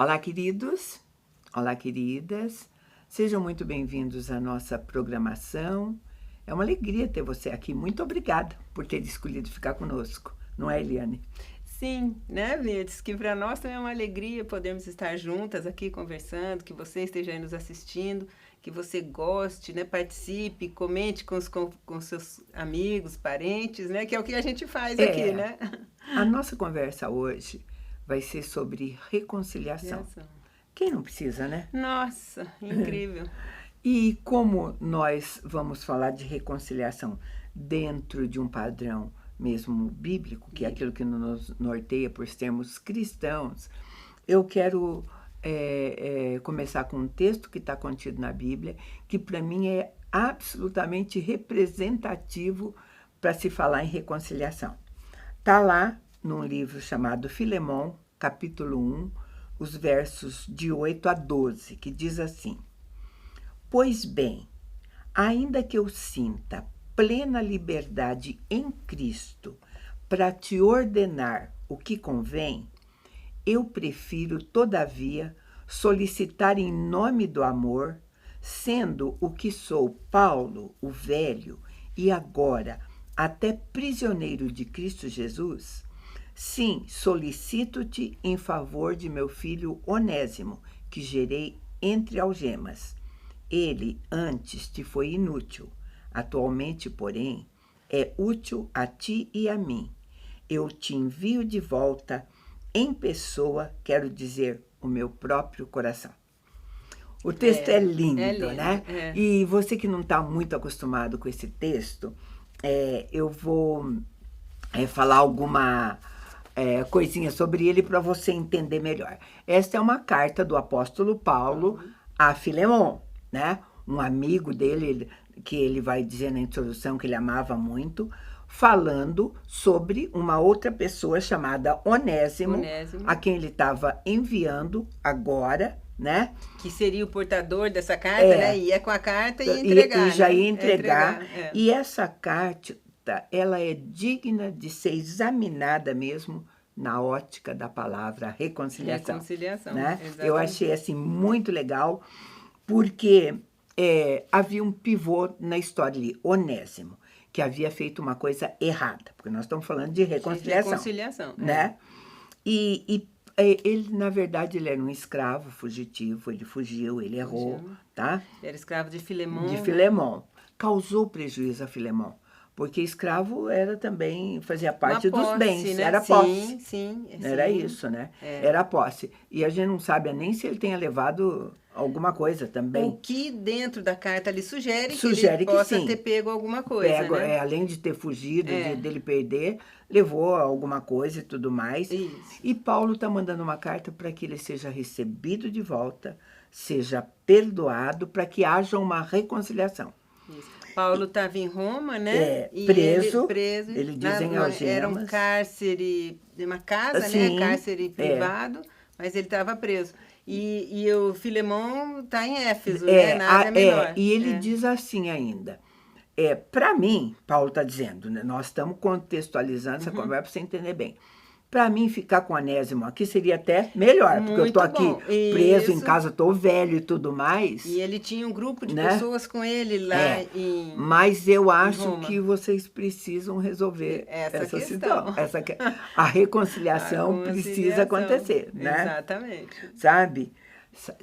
Olá, queridos. Olá, queridas. Sejam muito bem-vindos à nossa programação. É uma alegria ter você aqui. Muito obrigada por ter escolhido ficar conosco. Não é, Eliane? Sim, né, Blitz? Que para nós também é uma alegria podermos estar juntas aqui conversando, que você esteja aí nos assistindo, que você goste, né, participe, comente com seus amigos, parentes, né, que é o que a gente faz aqui, É, né? a nossa conversa hoje vai ser sobre reconciliação. Criação. Quem não precisa, né? Nossa, incrível. E como nós vamos falar de reconciliação dentro de um padrão mesmo bíblico, que é aquilo que nos norteia por sermos cristãos, eu quero começar com um texto que está contido na Bíblia, que para mim é absolutamente representativo para se falar em reconciliação. Está lá num livro chamado Filemão, capítulo 1, os versos de 8 a 12, que diz assim: Pois bem, ainda que eu sinta plena liberdade em Cristo para te ordenar o que convém, eu prefiro, todavia, solicitar em nome do amor, sendo o que sou Paulo, o velho, e agora até prisioneiro de Cristo Jesus, sim, solicito-te em favor de meu filho Onésimo, que gerei entre algemas. Ele antes te foi inútil, atualmente, porém, é útil a ti e a mim. Eu te envio de volta em pessoa, quero dizer, o meu próprio coração. O texto é lindo, né? É. E você que não está muito acostumado com esse texto, eu vou falar alguma coisinha sobre ele para você entender melhor. Esta é uma carta do apóstolo Paulo a Filemão, né? Um amigo dele, que ele vai dizer na introdução que ele amava muito, falando sobre uma outra pessoa chamada Onésimo, a quem ele estava enviando agora, né? Que seria o portador dessa carta, né? Ia com a carta e ia entregar. E já ia entregar. entregar. E essa carta, ela é digna de ser examinada mesmo na ótica da palavra reconciliação. Né? Eu achei assim muito legal, porque havia um pivô na história ali, Onésimo, que havia feito uma coisa errada, porque nós estamos falando de reconciliação. Né? E ele, na verdade, ele era um escravo fugitivo, ele fugiu, ele errou, tá? Era escravo de Filemão. De Filemão. Causou prejuízo a Filemão, porque escravo era também, fazia parte posse, dos bens, né? era posse. Sim. Era isso, né? Era posse. E a gente não sabe nem se ele tenha levado alguma coisa também. O que dentro da carta ali sugere que ele possa sim. ter pego alguma coisa, né? Além de ter fugido, dele perder, levou alguma coisa e tudo mais. Isso. E Paulo está mandando uma carta para que ele seja recebido de volta, seja perdoado, para que haja uma reconciliação. Isso. Paulo estava em Roma, né? Preso. Ele diz em algemas. Era um cárcere, uma casa, sim, né? Cárcere privado, mas ele estava preso. E o Filemão está em Éfeso, né? Na Ásia Menor. E ele diz assim ainda. Para mim, Paulo está dizendo, né, nós estamos contextualizando essa conversa para você entender bem. Para mim, ficar com Onésimo aqui seria até melhor, porque eu estou aqui preso em casa, estou velho e tudo mais. E ele tinha um grupo de pessoas com ele lá em Mas eu acho que vocês precisam resolver essa questão. A reconciliação precisa acontecer, né? Exatamente. Sabe?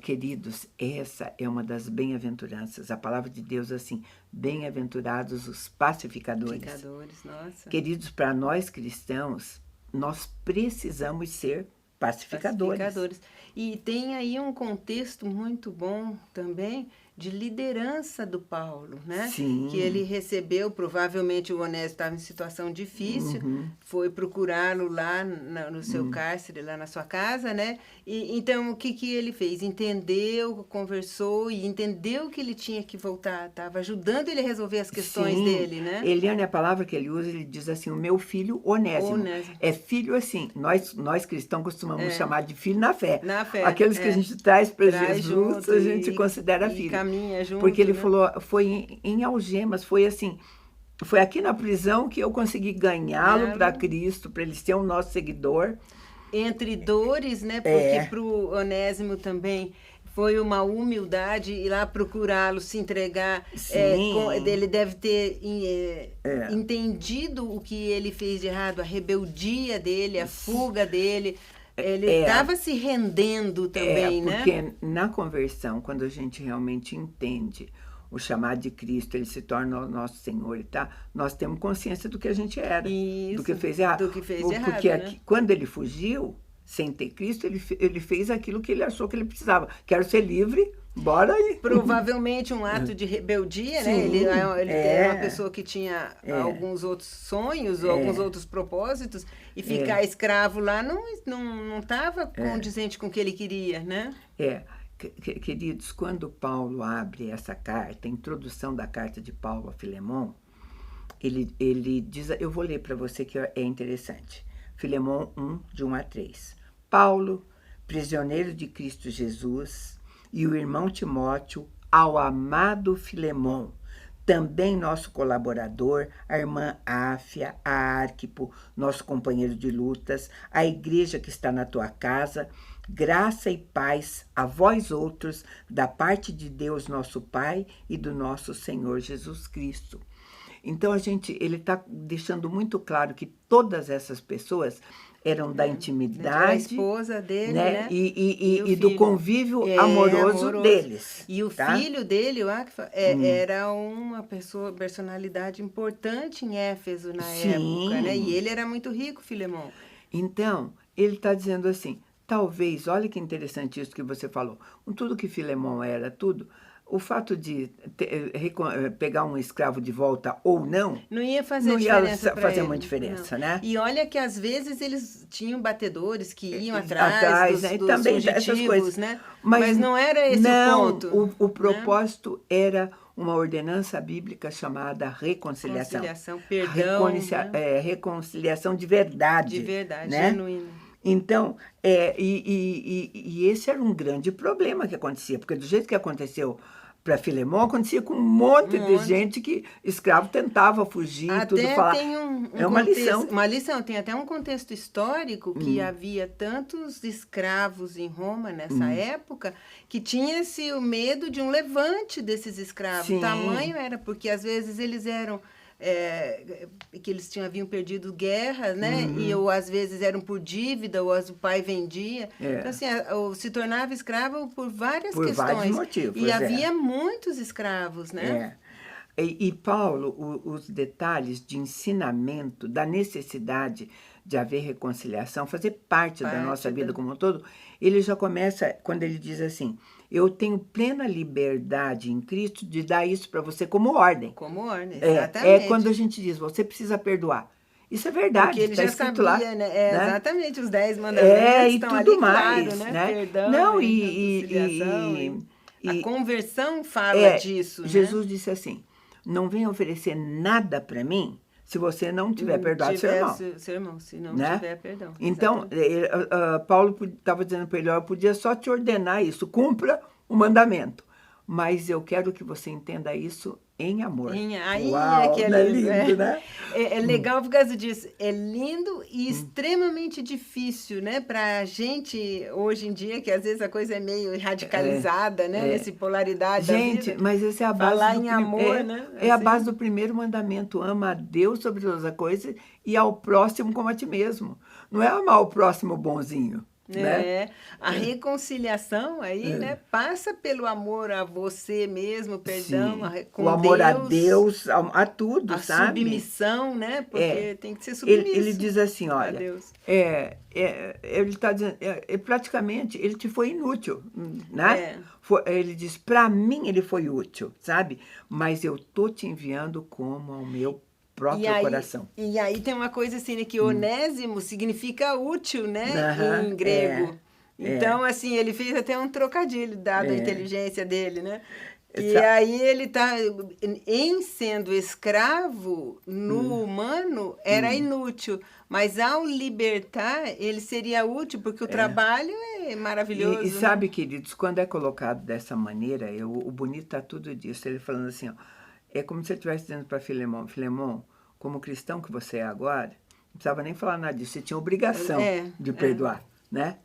Queridos, essa é uma das bem-aventuranças. A palavra de Deus é assim: bem-aventurados os pacificadores. Nossa. Queridos, para nós cristãos, nós precisamos ser pacificadores. E tem aí um contexto muito bom também de liderança do Paulo, né? Sim. Que ele recebeu, provavelmente o Onésimo estava em situação difícil, foi procurá-lo lá no seu cárcere, lá na sua casa, né? E então, o que ele fez? Entendeu, conversou e entendeu que ele tinha que voltar, estava ajudando ele a resolver as questões dele, né? Eliane, a palavra que ele usa, ele diz assim, o meu filho Onésimo. É filho assim, nós cristãos costumamos chamar de filho na fé. Na fé. Aqueles que a gente traz para Jesus, junto, a gente considera filho. Caminha junto, porque ele falou, foi em algemas, foi assim, foi aqui na prisão que eu consegui ganhá-lo para Cristo, para ele ser o nosso seguidor. entre dores, né? Porque para o Onésimo também foi uma humildade ir lá procurá-lo, se entregar. Ele deve ter entendido o que ele fez de errado, a rebeldia dele, a fuga dele. Ele estava se rendendo também, né? Porque na conversão, quando a gente realmente entende o chamado de Cristo, ele se torna o nosso Senhor e nós temos consciência do que a gente era, do que fez errado. Do que fez errado, porque né? quando ele fugiu, sem ter Cristo, ele fez aquilo que ele achou que ele precisava. Quero ser livre, bora aí. Provavelmente um ato de rebeldia, né? Ele era uma pessoa que tinha alguns outros sonhos, alguns outros propósitos, e ficar escravo lá não estava condizente com o que ele queria, né? Queridos, quando Paulo abre essa carta, a introdução da carta de Paulo a Filemon, ele diz, eu vou ler para você que é interessante. Filemon 1, de 1 a 3. Paulo, prisioneiro de Cristo Jesus, e o irmão Timóteo, ao amado Filemon, também nosso colaborador, a irmã Áfia, a Arquipo, nosso companheiro de lutas, a igreja que está na tua casa, graça e paz a vós outros, da parte de Deus nosso Pai e do nosso Senhor Jesus Cristo. Então, ele está deixando muito claro que todas essas pessoas eram da intimidade, a esposa dele, né? E do convívio amoroso deles. E o filho dele, o Áquifa, era uma personalidade importante em Éfeso na época, né? E ele era muito rico, Filemon. Então, ele está dizendo assim, talvez, olha que interessante isso que você falou, com tudo que Filemon era, tudo, o fato de pegar um escravo de volta ou não ia fazer uma diferença, né? E olha que às vezes eles tinham batedores que iam atrás dos também fugitivos, essas coisas, né? Mas não era esse o ponto. O propósito era uma ordenança bíblica chamada reconciliação. Perdão. Reconciliação de verdade. De verdade, né? genuína. Então, esse era um grande problema que acontecia, porque do jeito que aconteceu para Filemon, acontecia com um monte de gente que escravo tentava fugir, tudo falar. Tem uma lição. Uma lição, tem até um contexto histórico que havia tantos escravos em Roma nessa época que tinha-se o medo de um levante desses escravos. Sim. O tamanho era, porque às vezes eles eram que eles haviam perdido guerras, né? Ou às vezes eram por dívida, ou o pai vendia. Então, assim, se tornava escravo por várias questões. Por vários motivos. E havia muitos escravos, né? E Paulo, os detalhes de ensinamento da necessidade de haver reconciliação, fazer parte da nossa vida como um todo, ele já começa quando ele diz assim, eu tenho plena liberdade em Cristo de dar isso para você como ordem. Como ordem, exatamente. Quando a gente diz, você precisa perdoar. Isso é verdade, porque ele já já escrito sabia, lá. Né? Exatamente, os 10 mandamentos e estão tudo ali, mais, claro, né? Perdão, não, reconciliação. A conversão fala disso, Jesus disse assim, não venha oferecer nada para mim se você não tiver perdoado seu irmão. Se não né? tiver perdão. Então, Paulo estava dizendo para ele, eu podia só te ordenar isso, cumpra o mandamento. Mas eu quero que você entenda isso em amor. Uau, que é lindo, né? É legal por causa disso. É lindo e extremamente difícil, né? Pra gente, hoje em dia, que às vezes a coisa é meio radicalizada, né? Nessa polaridade da vida. Mas essa é a base falar em amor, né? É a base do primeiro mandamento. Ama a Deus sobre todas as coisas e ao próximo como a ti mesmo. Não é amar o próximo bonzinho. Né? A reconciliação aí, né, passa pelo amor a você mesmo, perdão, com o amor Deus, a Deus, a tudo, sabe? Submissão, né? Porque tem que ser submisso. Ele diz assim, olha, ele está dizendo, praticamente ele te foi inútil, né? Ele diz, para mim ele foi útil, sabe? Mas eu tô te enviando como ao meu próprio coração. E aí tem uma coisa assim, né, que onésimo significa útil, né, em grego. Então, assim, ele fez até um trocadilho, dado a inteligência dele, né? E aí ele tá, em sendo escravo no humano, era inútil. Mas ao libertar, ele seria útil, porque o trabalho é maravilhoso. E sabe, queridos, quando é colocado dessa maneira, o bonito está tudo disso. Ele falando assim, ó, é como se ele estivesse dizendo para Filemon, como cristão que você é agora, não precisava nem falar nada disso, você tinha obrigação de perdoar. né?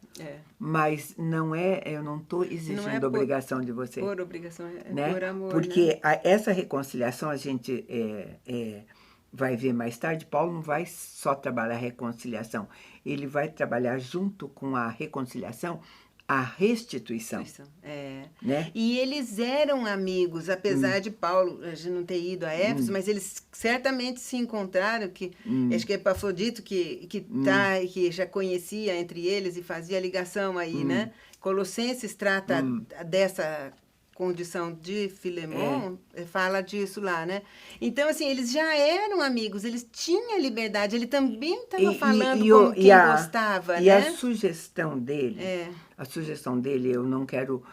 Mas não é, eu não estou exigindo obrigação de você. Por obrigação, né? Por amor, porque né? Essa reconciliação a gente vai ver mais tarde. Paulo não vai só trabalhar a reconciliação, ele vai trabalhar junto com a reconciliação a restituição. Né? E eles eram amigos, apesar de Paulo a gente não ter ido a Éfeso, mas eles certamente se encontraram, acho que é Epafrodito que já conhecia entre eles e fazia ligação aí, né? Colossenses trata dessa condição de Filemon, fala disso lá, né? Então, assim, eles já eram amigos, eles tinham liberdade, ele também estava falando como quem gostava, né? E a sugestão dele, eu não quero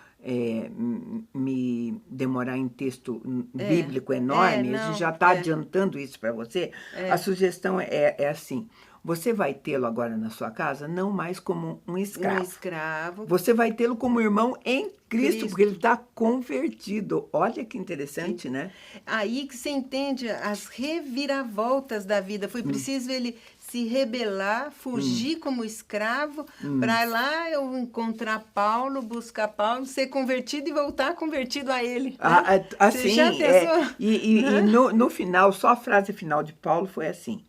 me demorar em texto bíblico enorme, a gente já está adiantando isso para você. A sugestão é assim: você vai tê-lo agora na sua casa não mais como um escravo. Você vai tê-lo como irmão em Cristo, porque ele está convertido. Olha que interessante, né? Aí que você entende as reviravoltas da vida. Foi preciso ele se rebelar, fugir como escravo, para lá eu encontrar Paulo, buscar Paulo, ser convertido e voltar convertido a ele. Né? Assim, você já pensou? E no final, só a frase final de Paulo foi assim: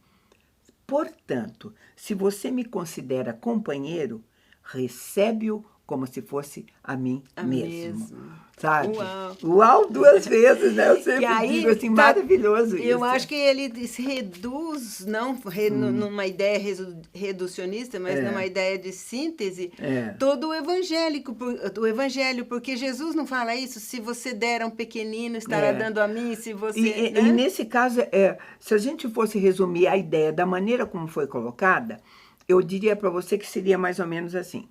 portanto, se você me considera companheiro, recebe-o como se fosse a mim mesmo. Sabe? Uau, 2 vezes, né? Eu sempre digo assim, maravilhoso isso. Eu acho que ele se reduz, não numa ideia reducionista, mas numa ideia de síntese, todo o evangelho, porque Jesus não fala isso: se você der a um pequenino, estará dando a mim, se você... E nesse caso, se a gente fosse resumir a ideia da maneira como foi colocada, eu diria para você que seria mais ou menos assim: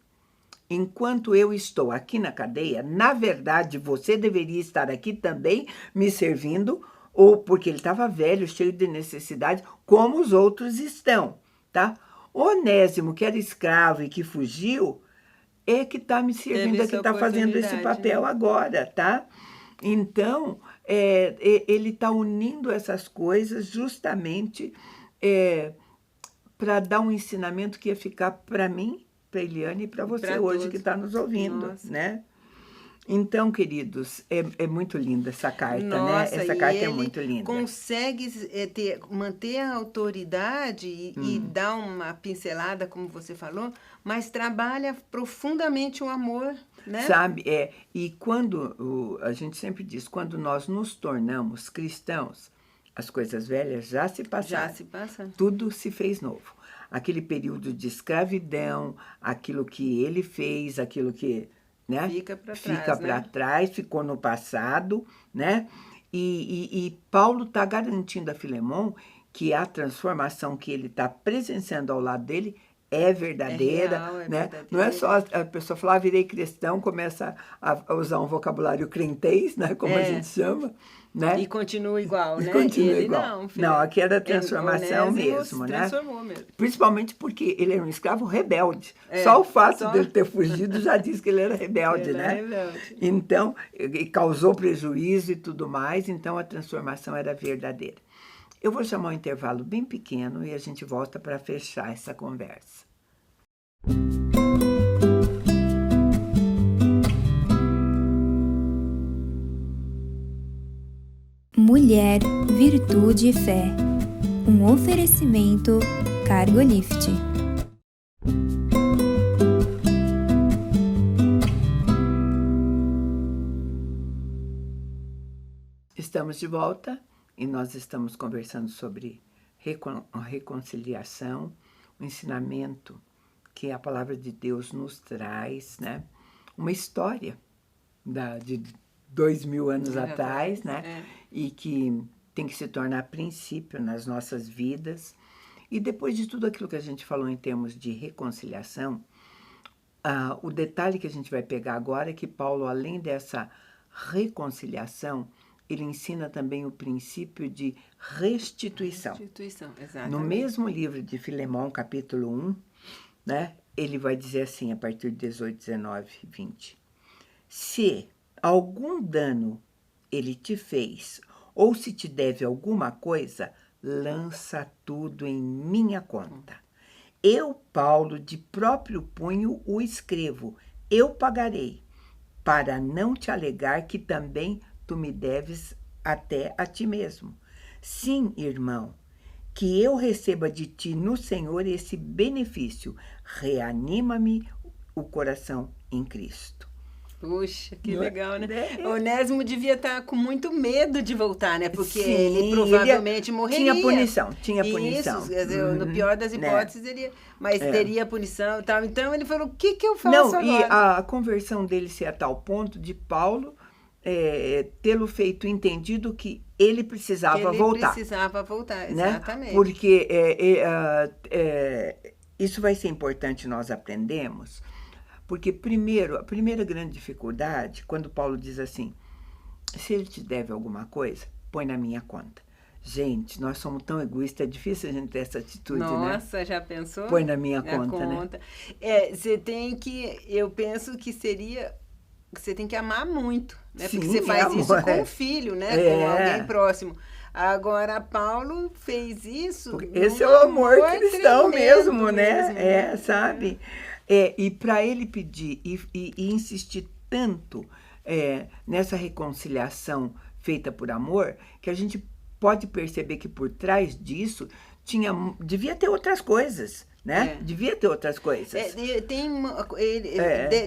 enquanto eu estou aqui na cadeia, na verdade, você deveria estar aqui também me servindo, ou porque ele estava velho, cheio de necessidade, como os outros estão, tá? Onésimo, que era escravo e que fugiu, é que está me servindo, é que está fazendo esse papel agora, tá? Então, ele está unindo essas coisas justamente para dar um ensinamento que ia ficar para mim, para Eliane e para você hoje que está nos ouvindo, né? Então, queridos, é muito linda essa carta, né? Essa carta é muito linda. Consegue manter a autoridade e dar uma pincelada, como você falou, mas trabalha profundamente o amor, né? Sabe, e quando, a gente sempre diz, quando nós nos tornamos cristãos, as coisas velhas já se passaram. Tudo se fez novo. Aquele período de escravidão, aquilo que ele fez, aquilo que, né, fica para trás, ficou no passado, né? E Paulo está garantindo a Filemon que a transformação que ele está presenciando ao lado dele é verdadeira, real, né? verdadeira. Não é só a pessoa falar, virei cristão, começa a usar um vocabulário crentez, né? Como a gente chama. Né? E continua igual, né? Continua igual. Não, aqui era transformação mesmo, né? Transformou mesmo. Principalmente porque ele era um escravo rebelde. Só o fato dele ter fugido já diz que ele era rebelde, né? Então, e causou prejuízo e tudo mais, então a transformação era verdadeira. Eu vou chamar um intervalo bem pequeno e a gente volta para fechar essa conversa. Mulher, Virtude e Fé. Um oferecimento Cargolift. Estamos de volta e nós estamos conversando sobre reconciliação, o ensinamento que a palavra de Deus nos traz, né? Uma história de 2000 anos atrás, né? E que tem que se tornar princípio nas nossas vidas. E depois de tudo aquilo que a gente falou em termos de reconciliação, o detalhe que a gente vai pegar agora é que Paulo, além dessa reconciliação, ele ensina também o princípio de restituição. Exatamente. No mesmo livro de Filemão, capítulo 1, né? Ele vai dizer assim, a partir de 18, 19, 20. Se algum dano ele te fez, ou se te deve alguma coisa, lança tudo em minha conta. Eu, Paulo, de próprio punho o escrevo, eu pagarei, para não te alegar que também tu me deves até a ti mesmo. Sim, irmão, que eu receba de ti no Senhor esse benefício. Reanima-me o coração em Cristo. Puxa, que Não é? legal, né? É. Onésimo devia estar com muito medo de voltar, né? Porque Sim, ele provavelmente morreria. Tinha punição. Isso, quer dizer, no pior das Né? hipóteses, mas teria punição e tal. Então ele falou, o que eu faço Não, agora? e a conversão dele ser a tal ponto de Paulo tê-lo feito entendido que ele precisava Que ele voltar. precisava voltar, Né? exatamente. Porque isso vai ser importante nós aprendemos, porque primeiro, a primeira grande dificuldade, quando Paulo diz assim, se ele te deve alguma coisa, põe na minha conta. Gente, nós somos tão egoístas, é difícil a gente ter essa atitude, né? Nossa, já pensou? Põe na minha conta, né? Você tem que, eu penso que seria, você tem que amar muito, né? Sim, Porque você faz amor, isso com o filho, né? É. Com alguém próximo. Agora, Paulo fez isso. Porque esse é o amor cristão mesmo, né? mesmo, Sabe? E para ele pedir e insistir tanto nessa reconciliação feita por amor, que a gente pode perceber que por trás disso devia ter outras coisas, né? Devia ter outras coisas.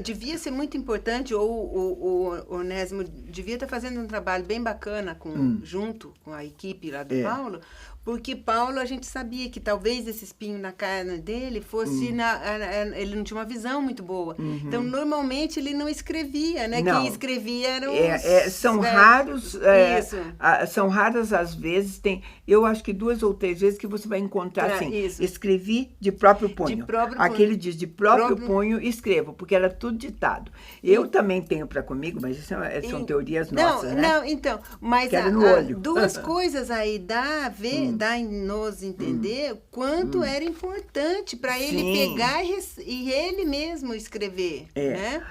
Devia ser muito importante, ou o Onésimo devia estar fazendo um trabalho bem bacana junto com a equipe lá do Paulo, porque Paulo, a gente sabia que talvez esse espinho na carne dele fosse... ele não tinha uma visão muito boa. Então, normalmente, ele não escrevia, né? Não. Quem escrevia eram os... São raros... são raras as vezes, eu acho que 2 ou 3 vezes que você vai encontrar assim, escrevi de próprio punho. Aquele diz de próprio punho, escrevo, porque era tudo ditado. Eu também tenho para comigo, mas isso são teorias nossas, né? Não, então, mas no olho. Duas coisas aí dá em nos entender quanto era importante para ele pegar e ele mesmo escrever, né?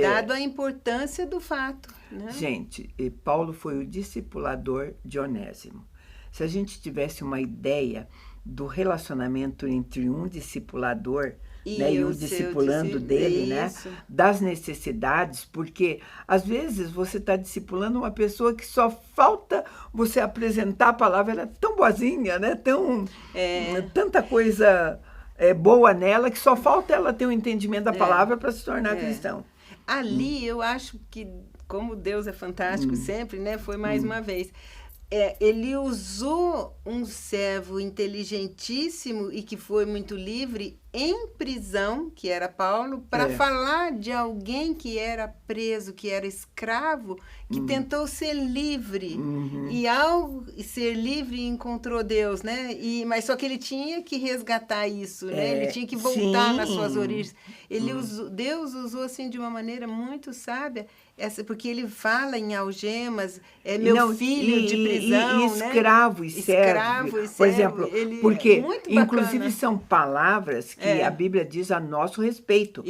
Dado a importância do fato. Né? Gente, Paulo foi o discipulador de Onésimo. Se a gente tivesse uma ideia do relacionamento entre um discipulador e o discipulando dele, né? Das necessidades, porque às vezes você está discipulando uma pessoa que só falta você apresentar a palavra, ela é tão boazinha, né? Tanta coisa boa nela, que só falta ela ter o entendimento da palavra para se tornar cristão. Ali eu acho que, como Deus é fantástico sempre, né? Foi mais uma vez. Ele usou um servo inteligentíssimo e que foi muito livre em prisão, que era Paulo, para falar de alguém que era preso, que era escravo, que tentou ser livre. E ao ser livre encontrou Deus, né? Mas só que ele tinha que resgatar isso, né? Ele tinha que voltar nas suas origens. Deus usou assim de uma maneira muito sábia, porque ele fala em algemas, meu filho de prisão, escravo, né? Escravo e servo. Por exemplo, porque inclusive são palavras que a Bíblia diz a nosso respeito.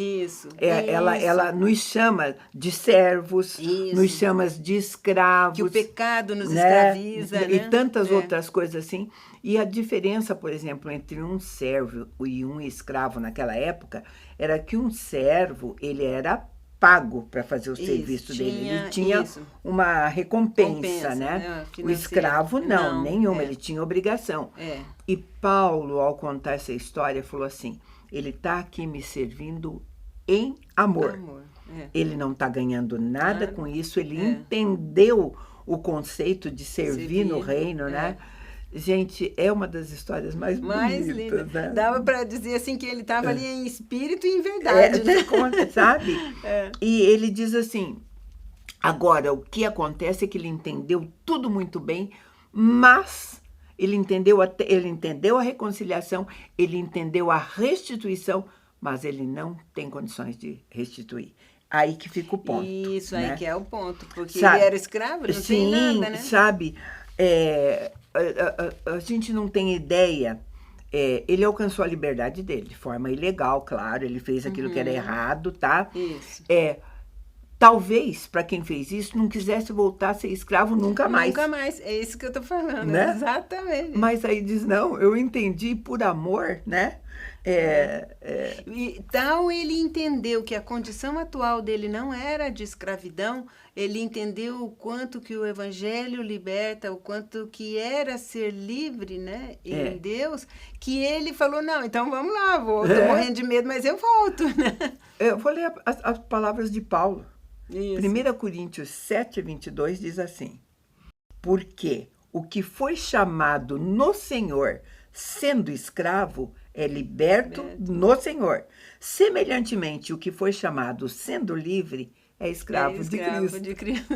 Ela nos chama de servos, nos chama de escravos. Que o pecado nos escraviza, né? E tantas outras coisas assim. E a diferença, por exemplo, entre um servo e um escravo naquela época era que um servo, ele era pago para fazer o serviço dele. Ele tinha uma recompensa, né? O escravo, não, nenhuma. Ele tinha obrigação. E Paulo, ao contar essa história, falou assim, ele está aqui me servindo em amor. Ele não está ganhando nada com isso. Ele entendeu o conceito de servir no reino, né? Gente, é uma das histórias mais bonitas. Linda. Né? Dava para dizer assim que ele estava ali em espírito e em verdade. Né? Sabe? E ele diz assim, agora, o que acontece é que ele entendeu tudo muito bem, mas ele entendeu a reconciliação, ele entendeu a restituição, mas ele não tem condições de restituir. Aí que fica o ponto. Isso, né? Aí que é o ponto, porque sabe? Ele era escravo, não tem nada, né? Sabe? A gente não tem ideia. Ele alcançou a liberdade dele, de forma ilegal, claro. Ele fez aquilo que era errado, tá? Isso. talvez, para quem fez isso, não quisesse voltar a ser escravo nunca mais. Nunca mais, é isso que eu estou falando, né? Exatamente. Mas aí diz, não, eu entendi por amor, né? E tal ele entendeu que a condição atual dele não era de escravidão, ele entendeu o quanto que o evangelho liberta, o quanto que era ser livre, né, em Deus, que ele falou, não, então vamos lá, tô morrendo de medo, mas eu volto, né? Eu vou ler as palavras de Paulo. Isso. 1 Coríntios 7, 22 diz assim: porque o que foi chamado no Senhor, sendo escravo, é liberto no Senhor. Semelhantemente, o que foi chamado sendo livre, é escravo de Cristo.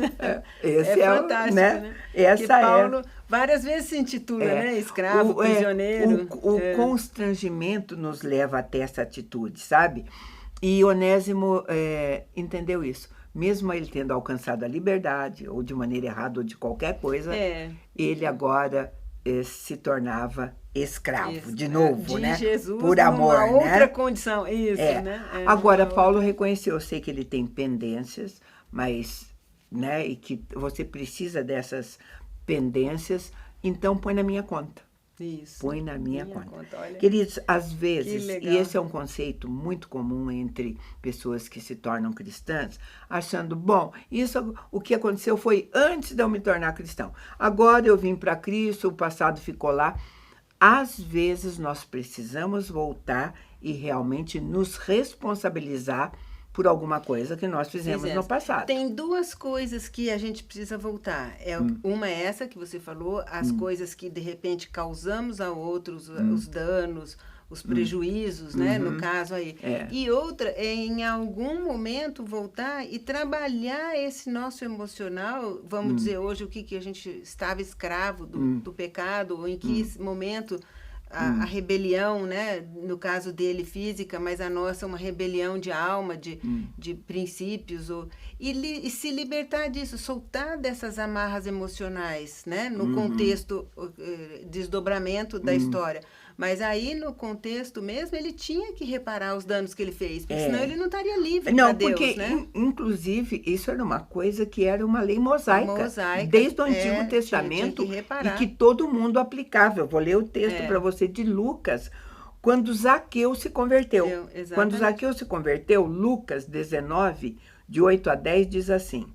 Esse é fantástico, né? Essa Paulo várias vezes se intitula, né? Escravo, prisioneiro. O constrangimento nos leva até essa atitude, sabe? E Onésimo entendeu isso. Mesmo ele tendo alcançado a liberdade, ou de maneira errada, ou de qualquer coisa, ele agora se tornava escravo, de novo, né? Jesus, por amor, uma outra condição, isso, né? Agora, Paulo reconheceu, eu sei que ele tem pendências, mas, né, e que você precisa dessas pendências, então põe na minha conta. Isso. Põe na minha conta. Olha, queridos, às vezes, e esse é um conceito muito comum entre pessoas que se tornam cristãs, achando, bom, isso, o que aconteceu foi antes de eu me tornar cristão. Agora eu vim para Cristo, o passado ficou lá. Às vezes nós precisamos voltar e realmente nos responsabilizar por alguma coisa que nós fizemos no passado. Tem duas coisas que a gente precisa voltar. Uma é essa que você falou, as coisas que de repente causamos a outros, os danos, os prejuízos, né? No caso aí. E outra é em algum momento voltar e trabalhar esse nosso emocional, vamos dizer hoje o que a gente estava escravo do pecado, ou em que momento a rebelião, né? No caso dele física, mas a nossa uma rebelião de alma, de princípios, e se libertar disso, soltar dessas amarras emocionais, né? No contexto, desdobramento da história. Mas aí, no contexto mesmo, ele tinha que reparar os danos que ele fez, porque senão ele não estaria livre para Deus, porque, né? Inclusive, isso era uma coisa que era uma lei mosaica desde o Antigo Testamento, e que todo mundo aplicava. Eu vou ler o texto para você de Lucas, quando Zaqueu se converteu. Quando Zaqueu se converteu, Lucas 19, de 8 a 10, diz assim: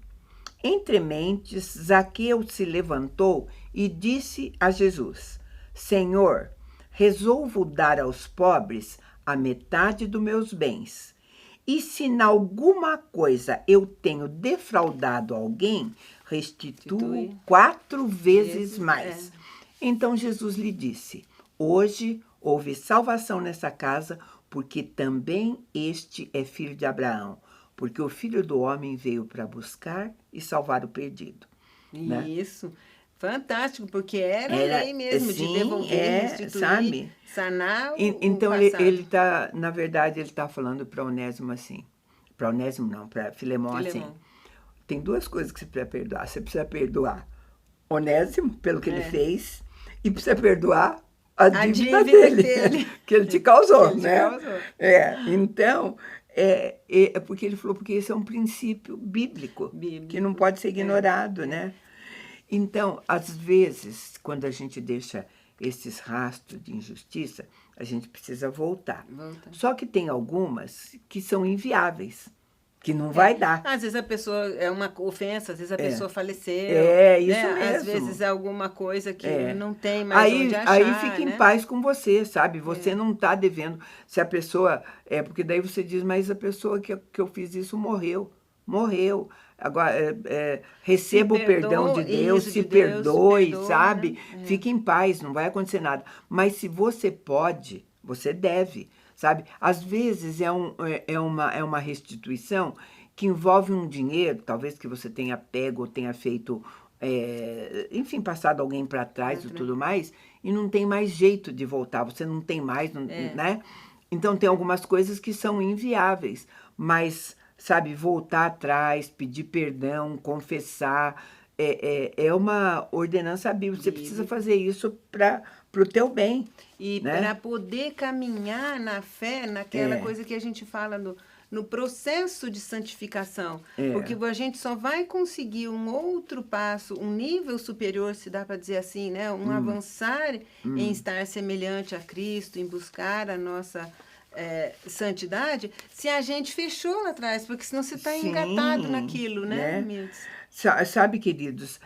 entre mentes, Zaqueu se levantou e disse a Jesus: Senhor, resolvo dar aos pobres a metade dos meus bens. E se em alguma coisa eu tenho defraudado alguém, restituo 4 vezes mais. Então Jesus lhe disse: hoje houve salvação nessa casa, porque também este é filho de Abraão, porque o Filho do Homem veio para buscar e salvar o perdido. Isso. Né? Fantástico, porque era lei mesmo, de devolver, restituir, sabe? sanar então, ele tá, na verdade, ele está falando para Onésimo assim. Para Onésimo não, para Filemão assim. Tem 2 coisas que você precisa perdoar. Você precisa perdoar Onésimo pelo que ele fez e precisa perdoar a dívida dele que ele te causou, né? Então, porque ele falou, porque esse é um princípio bíblico. Que não pode ser ignorado, né? Então, às vezes, quando a gente deixa esses rastros de injustiça, a gente precisa voltar. Só que tem algumas que são inviáveis, que não vai dar. Às vezes a pessoa é uma ofensa, às vezes a pessoa faleceu. Isso mesmo. Às vezes é alguma coisa que não tem mais onde achar. Aí fica em paz com você, sabe? Você não está devendo. Se a pessoa... porque daí você diz, mas a pessoa que eu fiz isso morreu. Agora, receba o perdão de Deus, se perdoe, sabe? Fique em paz, não vai acontecer nada. Mas se você pode, você deve, sabe? Às vezes é uma restituição que envolve um dinheiro, talvez que você tenha pego ou tenha feito, enfim, passado alguém para trás e tudo mais, e não tem mais jeito de voltar, você não tem mais, né? Então, tem algumas coisas que são inviáveis, mas... sabe, voltar atrás, pedir perdão, confessar, é uma ordenança bíblica. Você precisa fazer isso para o teu bem. E para poder caminhar na fé, naquela coisa que a gente fala no processo de santificação. É. Porque a gente só vai conseguir um outro passo, um nível superior, se dá para dizer assim, né? Um avançar em estar semelhante a Cristo, em buscar a nossa santidade, se a gente fechou lá atrás, porque senão você está engatado naquilo, né, Milton? Sabe, queridos,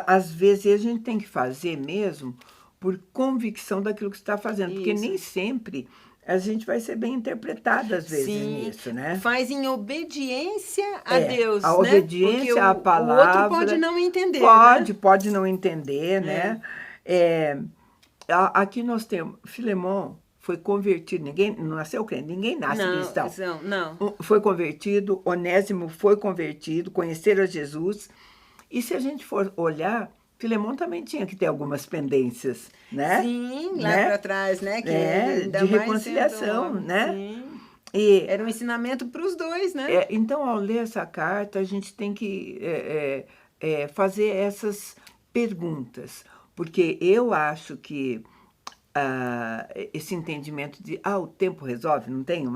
às vezes a gente tem que fazer mesmo por convicção daquilo que você está fazendo, porque nem sempre a gente vai ser bem interpretada, às vezes, nisso, né? Faz em obediência a Deus, a né? obediência porque à palavra. O outro pode não entender, pode não entender, né? Aqui nós temos, Filemon foi convertido, ninguém não nasceu crente, ninguém nasce cristão. Não. Foi convertido, Onésimo foi convertido, conheceram a Jesus. E se a gente for olhar, Filemon também tinha que ter algumas pendências, né? Sim, lá para trás, né? Que ainda de reconciliação, né? Sim. E, era um ensinamento para os dois, né? Então, ao ler essa carta, a gente tem que fazer essas perguntas, porque eu acho que esse entendimento de o tempo resolve, não tem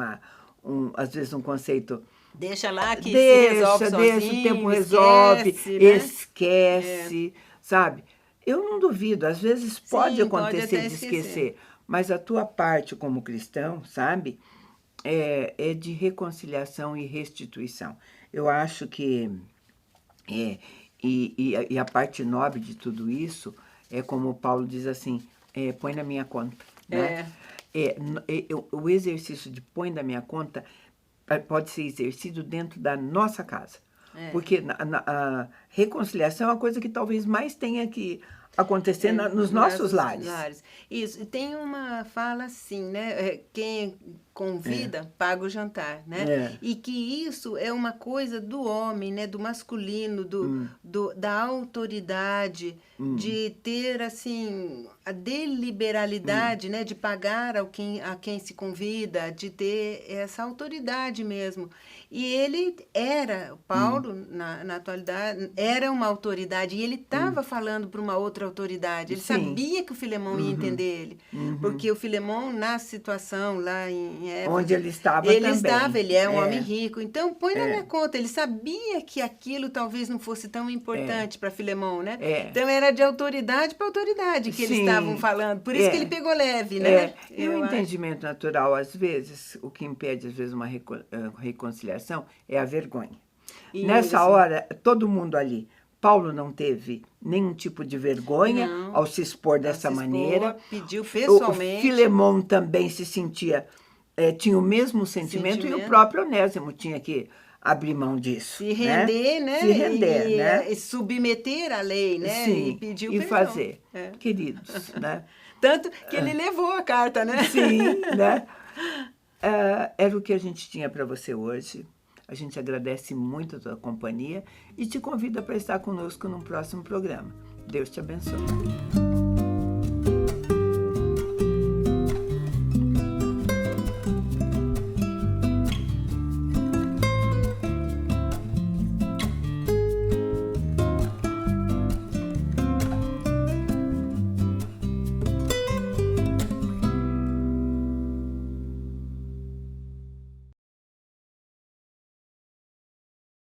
às vezes um conceito... Deixa lá que se resolve sozinho, o tempo resolve, esquece, sabe? Eu não duvido, às vezes pode acontecer de esquecer, mas a tua parte como cristão, sabe, é de reconciliação e restituição. Eu acho que, e a parte nobre de tudo isso, é como Paulo diz assim, põe na minha conta, né? O exercício de põe na minha conta pode ser exercido dentro da nossa casa. Porque a reconciliação é uma coisa que talvez mais tenha que acontecer nos nossos lares. Isso. E tem uma fala assim, né? Quem convida, paga o jantar, né? E que isso é uma coisa do homem, né? Do masculino, da autoridade, de ter, assim, a deliberalidade, né? De pagar a quem se convida, de ter essa autoridade mesmo. E ele Paulo, na atualidade, era uma autoridade, e ele estava falando para uma outra autoridade. Ele sabia que o Filemon ia entender ele, porque o Filemon, na situação lá em Éfeso, onde ele estava também. Ele é um homem rico, então põe na minha conta. Ele sabia que aquilo talvez não fosse tão importante para Filemon, né? Então era de autoridade para autoridade que eles estavam falando, por isso que ele pegou leve, né? E o entendimento natural, às vezes, o que impede, às vezes, uma reconciliação é a vergonha. Nessa hora, todo mundo ali, Paulo não teve nenhum tipo de vergonha ao se expor dessa maneira. Pediu pessoalmente. O Filemon também se sentia, tinha o mesmo sentimento, e o próprio Onésimo tinha que abrir mão disso. Se render, né? Se render, né? E submeter à lei, né? Sim, e pedir o e perdão. fazer. Queridos, né? Tanto que ele levou a carta, né? Sim, né? Era o que a gente tinha para você hoje. A gente agradece muito a tua companhia e te convida para estar conosco no próximo programa. Deus te abençoe.